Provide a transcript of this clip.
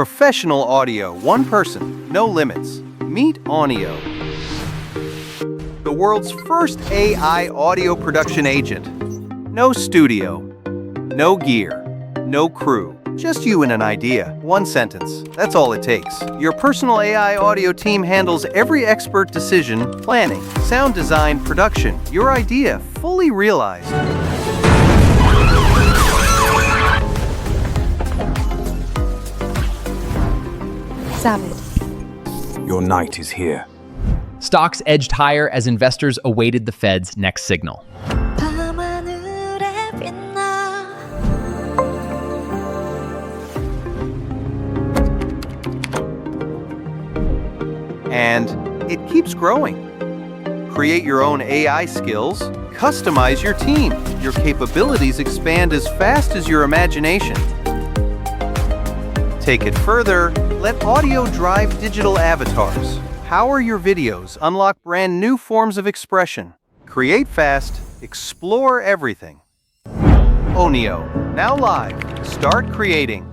Professional audio, one person, no limits. Meet Aunio, the world's first AI audio production agent. No studio, no gear, no crew. Just you and an idea. One sentence. That's all it takes. Your personal AI audio team handles every expert decision, planning, sound design, production. Your idea fully realized. Savage. Your night is here. Stocks edged higher as investors awaited the Fed's next signal. And it keeps growing. Create your own AI skills, customize your team. Your capabilities expand as fast as your imagination. Take it further, let audio drive digital avatars. Power your videos, unlock brand new forms of expression. Create fast, explore everything. Aunio, now live. Start creating.